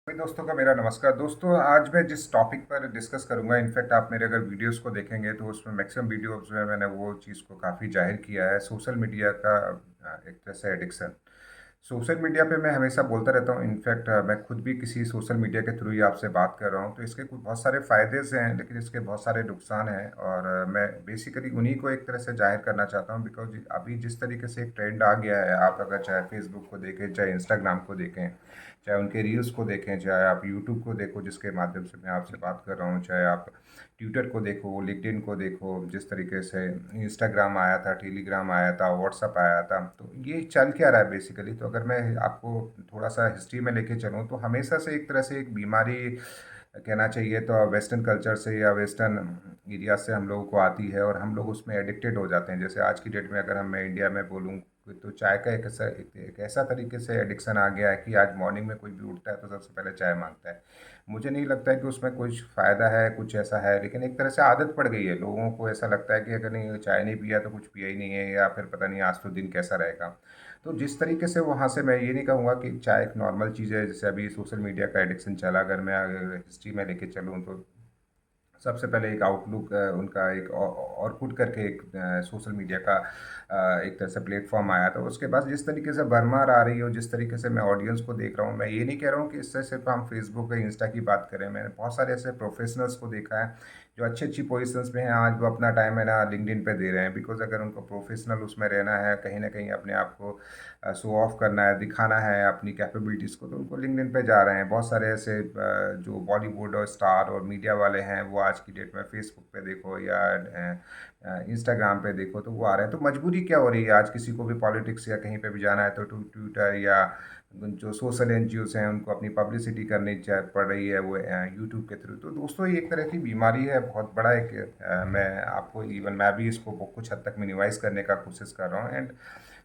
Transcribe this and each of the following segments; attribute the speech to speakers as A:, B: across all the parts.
A: सभी दोस्तों का मेरा नमस्कार। दोस्तों, आज मैं जिस टॉपिक पर डिस्कस करूंगा, इनफैक्ट आप मेरे अगर वीडियोस को देखेंगे तो उसमें मैक्सिमम वीडियोस में मैंने वो चीज़ को काफ़ी जाहिर किया है, सोशल मीडिया का एक तरह से एडिक्शन। सोशल मीडिया पे मैं हमेशा बोलता रहता हूँ। इनफैक्ट मैं खुद भी किसी सोशल मीडिया के थ्रू ही आपसे बात कर रहा हूँ, तो इसके कुछ बहुत सारे फ़ायदे से हैं, लेकिन इसके बहुत सारे नुकसान हैं। और मैं बेसिकली उन्हीं को एक तरह से जाहिर करना चाहता हूँ, बिकॉज अभी जिस तरीके से एक ट्रेंड आ गया है, आप अगर चाहे फेसबुक को देखें, चाहे इंस्टाग्राम को देखें, चाहे उनके रील्स को देखें, चाहे आप यूट्यूब को देखो जिसके माध्यम से मैं आपसे बात कर रहा हूँ, चाहे आप ट्विटर को देखो, लिंक्डइन को देखो, जिस तरीके से इंस्टाग्राम आया था, टेलीग्राम आया था, व्हाट्सअप आया था, तो ये चल क्या रहा है बेसिकली। तो अगर मैं आपको थोड़ा सा हिस्ट्री में लेके चलूँ, तो हमेशा से एक तरह से एक बीमारी कहना चाहिए तो वेस्टर्न कल्चर से या वेस्टर्न एरिया से हम लोगों को आती है, और हम लोग उसमें एडिक्टेड हो जाते हैं। जैसे आज की डेट में अगर मैं इंडिया में बोलूँ, तो चाय का एक ऐसा तरीके से एडिक्शन आ गया है कि आज मॉर्निंग में कोई भी उठता है तो सबसे पहले चाय मांगता है। मुझे नहीं लगता है कि उसमें कुछ फ़ायदा है, कुछ ऐसा है, लेकिन एक तरह से आदत पड़ गई है। लोगों को ऐसा लगता है कि अगर नहीं चाय नहीं पिया तो कुछ पिया ही नहीं है, या फिर पता नहीं आज तो दिन कैसा रहेगा। तो जिस तरीके से वहाँ से मैं ये नहीं कहूँगा कि चाय एक नॉर्मल चीज़ है। जैसे अभी सोशल मीडिया का एडिक्शन चला, अगर मैं हिस्ट्री में लेके चलूँ, तो सबसे पहले एक आउटलुक उनका एक ऑर्कुट करके एक सोशल मीडिया का एक तरह से प्लेटफॉर्म आया था। उसके बाद जिस तरीके से भरमार आ रही है और जिस तरीके से मैं ऑडियंस को देख रहा हूँ, मैं ये नहीं कह रहा हूँ कि इससे सिर्फ हम फेसबुक या इंस्टा की बात करें। मैंने बहुत सारे ऐसे प्रोफेशनल्स को देखा है जो अच्छी अच्छी पोजीशंस में हैं, आज वो अपना टाइम है ना लिंक्डइन पे दे रहे हैं, बिकॉज अगर उनको प्रोफेशनल उसमें रहना है, कहीं ना कहीं अपने आप को शो ऑफ करना है, दिखाना है अपनी कैपेबिलिटीज़ को, तो उनको लिंक्डइन पे जा रहे हैं। बहुत सारे ऐसे जो बॉलीवुड और स्टार और मीडिया वाले हैं, वो आज की डेट में फेसबुक पे देखो या इंस्टाग्राम पे देखो तो वो आ रहे हैं। तो मजबूरी क्या हो रही है, आज किसी को भी पॉलिटिक्स या कहीं पे भी जाना है तो ट्विटर या जो सोशल एनजीओस हैं उनको अपनी पब्लिसिटी करनी पड़ रही है, वो यूट्यूब के थ्रू। तो दोस्तों, ये एक तरह की बीमारी है, बहुत बड़ा एक मैं आपको इवन मैं भी इसको कुछ हद तक मिनिमाइज़ करने का कोशिश कर रहा हूँ। एंड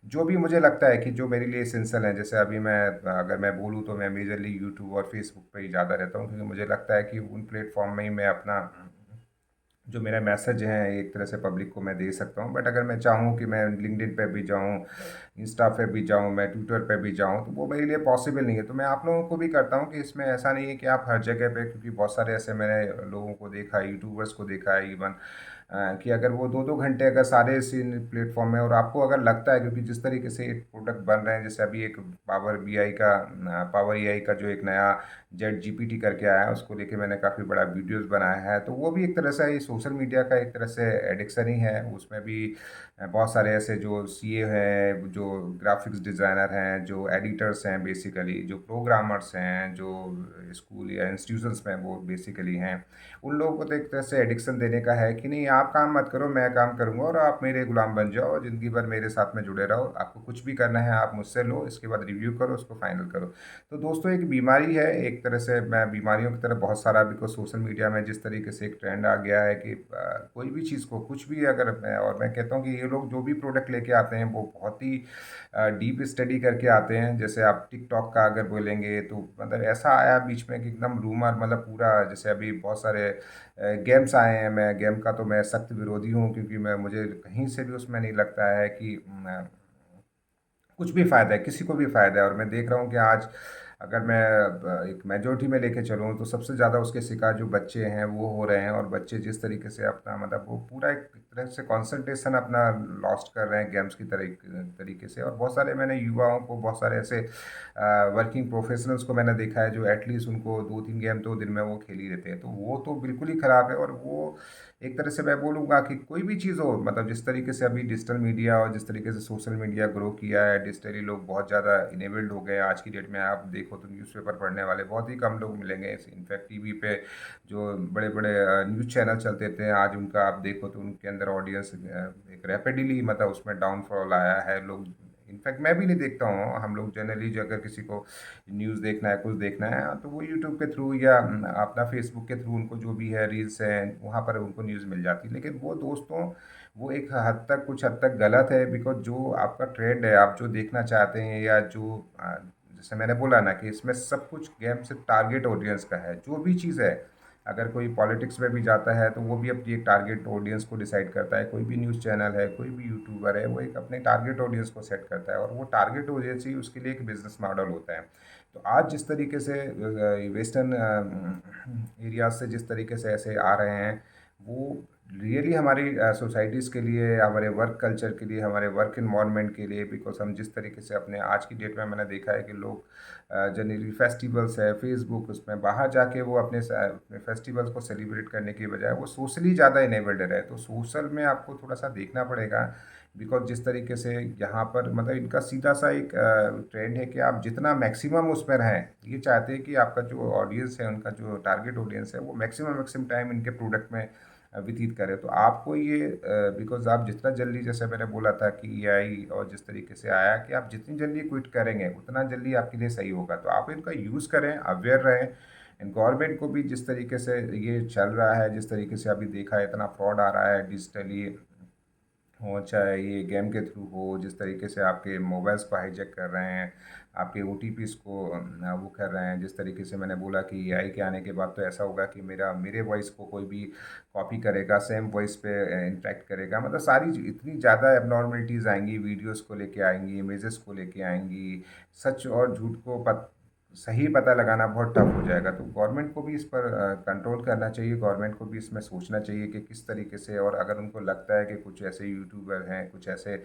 A: जो भी मुझे लगता है कि जो मेरे लिए एसेंशियल है, जैसे अभी मैं अगर मैं बोलूँ तो मैं मेजरली यूट्यूब और फेसबुक पे ही ज़्यादा रहता हूँ, क्योंकि मुझे लगता है कि उन प्लेटफॉर्म में ही मैं अपना जो मेरा मैसेज है एक तरह से पब्लिक को मैं दे सकता हूँ। बट अगर मैं चाहूँ कि मैं लिंक्डइन पे भी जाऊँ, इंस्टा पे भी जाऊँ, मैं ट्विटर पे भी जाऊँ, तो वो मेरे लिए पॉसिबल नहीं है। तो मैं आप लोगों को भी करता हूँ कि इसमें ऐसा नहीं है कि आप हर जगह पे, क्योंकि बहुत सारे ऐसे मैंने लोगों को देखा है, यूट्यूबर्स को देखा है इवन, कि अगर वो 2-2 घंटे अगर सारे इसी प्लेटफॉर्म में, और आपको अगर लगता है, क्योंकि जिस तरीके से एक प्रोडक्ट बन रहे हैं, जैसे अभी एक पावर एआई का जो एक नया जेट जीपीटी करके आया है, उसको लेके मैंने काफ़ी बड़ा वीडियोस बनाया है। तो वो भी एक तरह से ये सोशल मीडिया का एक तरह से एडिक्शन ही है। उसमें भी बहुत सारे ऐसे जो सीए हैं, जो ग्राफिक्स डिज़ाइनर हैं, जो एडिटर्स हैं, बेसिकली जो प्रोग्रामर्स हैं, जो स्कूल या इंस्टीट्यूशंस में वो बेसिकली हैं, उन लोगों को तो एक तरह से एडिक्शन देने का है कि नहीं, आप काम मत करो, मैं काम करूंगा और आप मेरे गुलाम बन जाओ और ज़िंदगी भर मेरे साथ में जुड़े रहो। आपको कुछ भी करना है आप मुझसे लो, इसके बाद रिव्यू करो, उसको फाइनल करो। तो दोस्तों, एक बीमारी है एक तरह से। मैं बीमारियों की तरफ बहुत सारा, बिकॉज सोशल मीडिया में जिस तरीके से एक ट्रेंड आ गया है कि कोई भी चीज़ को कुछ भी अगर और मैं कहता हूँ कि ये लोग जो भी प्रोडक्ट लेके आते हैं वो बहुत ही डीप स्टडी करके आते हैं। जैसे आप टिकटॉक का अगर बोलेंगे, तो मतलब ऐसा आया बीच में कि एकदम रूमर, मतलब पूरा, जैसे अभी बहुत सारे गेम्स आए हैं। मैं गेम का तो मैं सख्त विरोधी हूँ, क्योंकि मैं मुझे कहीं से भी उसमें नहीं लगता है कि कुछ भी फ़ायदा है, किसी को भी फ़ायदा है। और मैं देख रहा हूँ कि आज अगर मैं एक मेजोरिटी में लेके चलूँ, तो सबसे ज़्यादा उसके शिकार जो बच्चे हैं वो हो रहे हैं। और बच्चे जिस तरीके से अपना, मतलब वो पूरा एक तरह से कंसंट्रेशन अपना लॉस्ट कर रहे हैं गेम्स की तरीके से। और बहुत सारे मैंने युवाओं को, बहुत सारे ऐसे वर्किंग प्रोफेशनल्स को मैंने देखा है जो एटलीस्ट उनको 2-3 गेम तो दिन में वो खेल ही लेते हैं। तो वो तो बिल्कुल ही ख़राब है। और वो एक तरह से मैं बोलूँगा कि कोई भी चीज़ हो, मतलब जिस तरीके से अभी डिजिटल मीडिया और जिस तरीके से सोशल मीडिया ग्रो किया है, डिजिटली लोग बहुत ज़्यादा इनेबल्ड हो गए हैं। आज की डेट में आप देखो तो न्यूज़पेपर पढ़ने वाले बहुत ही कम लोग मिलेंगे। इनफैक्ट टीवी पे जो बड़े बड़े न्यूज़ चैनल चलते थे, आज उनका आप देखो तो उनके अंदर ऑडियंस एक रैपिडली, मतलब उसमें डाउनफॉल आया है। लोग, इनफैक्ट मैं भी नहीं देखता हूँ, हम लोग जनरली जो अगर किसी को न्यूज़ देखना है, कुछ देखना है, तो वो यूट्यूब के थ्रू या अपना फेसबुक के थ्रू, उनको जो भी है रील्स हैं वहाँ पर उनको न्यूज़ मिल जाती है। लेकिन वो दोस्तों, वो एक हद तक, कुछ हद तक गलत है, बिकॉज जो आपका ट्रेंड है, आप जो देखना चाहते हैं, या जो जैसे मैंने बोला ना कि इसमें सब कुछ गेम सिर्फ टारगेट ऑडियंस का है। जो भी चीज़ है, अगर कोई पॉलिटिक्स में भी जाता है तो वो भी अपनी एक टारगेट ऑडियंस को डिसाइड करता है। कोई भी न्यूज़ चैनल है, कोई भी यूट्यूबर है, वो एक अपने टारगेट ऑडियंस को सेट करता है, और वो टारगेट ऑडियंस ही उसके लिए एक बिजनेस मॉडल होता है। तो आज जिस तरीके से वेस्टर्न एरियाज से जिस तरीके से ऐसे आ रहे हैं, वो रियली हमारी सोसाइटीज़ के लिए, हमारे वर्क कल्चर के लिए, हमारे वर्क इन्वायरमेंट के लिए, बिकॉज हम जिस तरीके से अपने आज की डेट में मैंने देखा है कि लोग जनरली फेस्टिवल्स है फेसबुक, उसमें बाहर जाके वो अपने फेस्टिवल्स को सेलिब्रेट करने की बजाय वो सोशली ज़्यादा इनेबल्ड रहे। तो सोशल में आपको थोड़ा सा देखना पड़ेगा, बिकॉज जिस तरीके से यहाँ पर मतलब इनका सीधा सा एक ट्रेंड है कि आप जितना मैक्सिमम उसमें रहें, ये चाहते हैं कि आपका जो ऑडियंस है, उनका जो टारगेट ऑडियंस है, वो मैक्सिमम मैक्सिमम टाइम इनके प्रोडक्ट में व्यतीत करें। तो आपको ये बिकॉज आप जितना जल्दी, जैसे मैंने बोला था कि एआई और जिस तरीके से आया कि आप जितनी जल्दी क्विट करेंगे उतना जल्दी आपके लिए सही होगा। तो आप इनका यूज़ करें, अवेयर रहें। गवर्नमेंट को भी जिस तरीके से ये चल रहा है, जिस तरीके से अभी देखा है इतना फ्रॉड आ रहा है डिजिटली, हो चाहे ये गेम के थ्रू हो, जिस तरीके से आपके मोबाइल्स को हाईजैक कर रहे हैं, आपके ओटीपीज़ को वो कर रहे हैं। जिस तरीके से मैंने बोला कि एआई के आने के बाद तो ऐसा होगा कि मेरे वॉइस को कोई भी कॉपी करेगा, सेम वॉइस पे इंटरेक्ट करेगा। मतलब सारी इतनी ज़्यादा एबनॉर्मलिटीज़ आएंगी, वीडियोस को लेके आएंगी, इमेजेस को लेके आएंगी, सच और झूठ को सही पता लगाना बहुत टफ हो जाएगा। तो गवर्नमेंट को भी इस पर कंट्रोल करना चाहिए, गवर्नमेंट को भी इसमें सोचना चाहिए कि किस तरीके से, और अगर उनको लगता है कि कुछ ऐसे यूट्यूबर हैं, कुछ ऐसे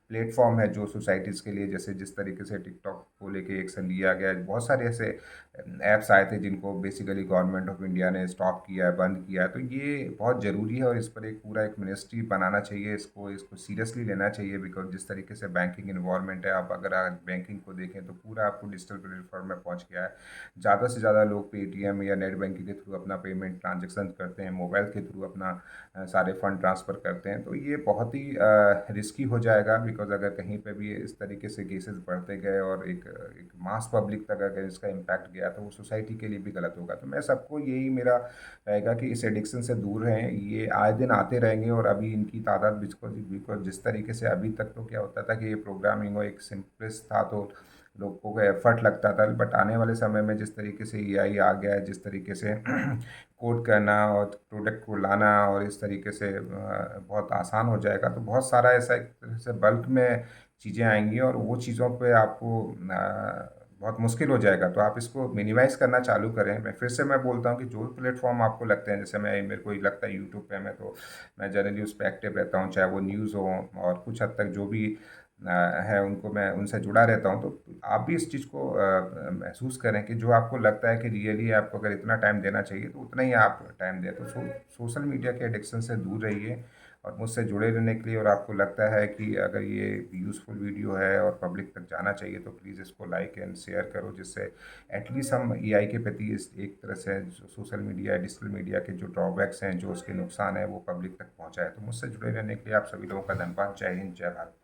A: प्लेटफॉर्म है जो सोसाइटीज़ के लिए, जैसे जिस तरीके से टिकटॉक को लेके एक्शन लिया गया है, बहुत सारे ऐसे ऐप्स आए थे जिनको बेसिकली गवर्नमेंट ऑफ इंडिया ने स्टॉप किया है, बंद किया है। तो ये बहुत ज़रूरी है और इस पर एक पूरा एक मिनिस्ट्री बनाना चाहिए, इसको सीरियसली लेना चाहिए। बिकॉज जिस तरीके से बैंकिंग इन्वॉल्वमेंट है, आप अगर आज बैंकिंग को देखें तो पूरा आपको डिजिटल प्लेटफॉर्म में पहुंच गया है। ज़्यादा से ज़्यादा लोग पेटीएम या नेट बैंकिंग के थ्रू अपना पेमेंट ट्रांजेक्शन करते हैं, मोबाइल के थ्रू अपना सारे फंड ट्रांसफ़र करते हैं। तो ये बहुत ही रिस्की हो जाएगा, बिकॉज अगर कहीं पे भी इस तरीके से केसेस बढ़ते गए और एक मास पब्लिक तक अगर इसका इम्पैक्ट गया तो वो सोसाइटी के लिए भी गलत होगा। तो मैं सबको यही मेरा रहेगा कि इस एडिक्शन से दूर रहें। ये आए दिन आते रहेंगे और अभी इनकी तादाद बिल्कुल बिल्कुल जिस तरीके से अभी तक तो क्या होता था कि ये प्रोग्रामिंग और एक सिंपलेस्ट था तो लोगों को एफर्ट लगता था, बट आने वाले समय में जिस तरीके से एआई आ गया है, जिस तरीके से कोड करना और प्रोडक्ट को लाना और इस तरीके से बहुत आसान हो जाएगा। तो बहुत सारा ऐसा एक तरह से बल्क में चीज़ें आएंगी और वो चीज़ों पे आपको बहुत मुश्किल हो जाएगा। तो आप इसको मिनिमाइज़ करना चालू करें। मैं फिर से मैं बोलता हूँ कि जो प्लेटफॉर्म आपको लगते हैं, जैसे मेरे को लगता है यूट्यूब पे, मैं जनरली उस पर एक्टिव रहता हूँ, चाहे वो न्यूज़ हो और कुछ हद तक जो भी है उनको मैं उनसे जुड़ा रहता हूँ। तो आप भी इस चीज़ को महसूस करें कि जो आपको लगता है कि रियली आपको अगर इतना टाइम देना चाहिए तो उतना ही आप टाइम दें। तो सोशल मीडिया के एडिक्शन से दूर रहिए और मुझसे जुड़े रहने के लिए, और आपको लगता है कि अगर ये यूज़फुल वीडियो है और पब्लिक तक जाना चाहिए तो प्लीज़ इसको लाइक एंड शेयर करो, जिससे एटलीस्ट हम एआई के प्रति इस एक तरह से सोशल मीडिया, डिजिटल मीडिया के जो ड्रॉबैक्स हैं, जो उसके नुकसान हैं, वो पब्लिक तक पहुँचाए। तो मुझसे जुड़े रहने के लिए आप सभी लोगों का धन्यवाद। जय हिंद, जय भारत।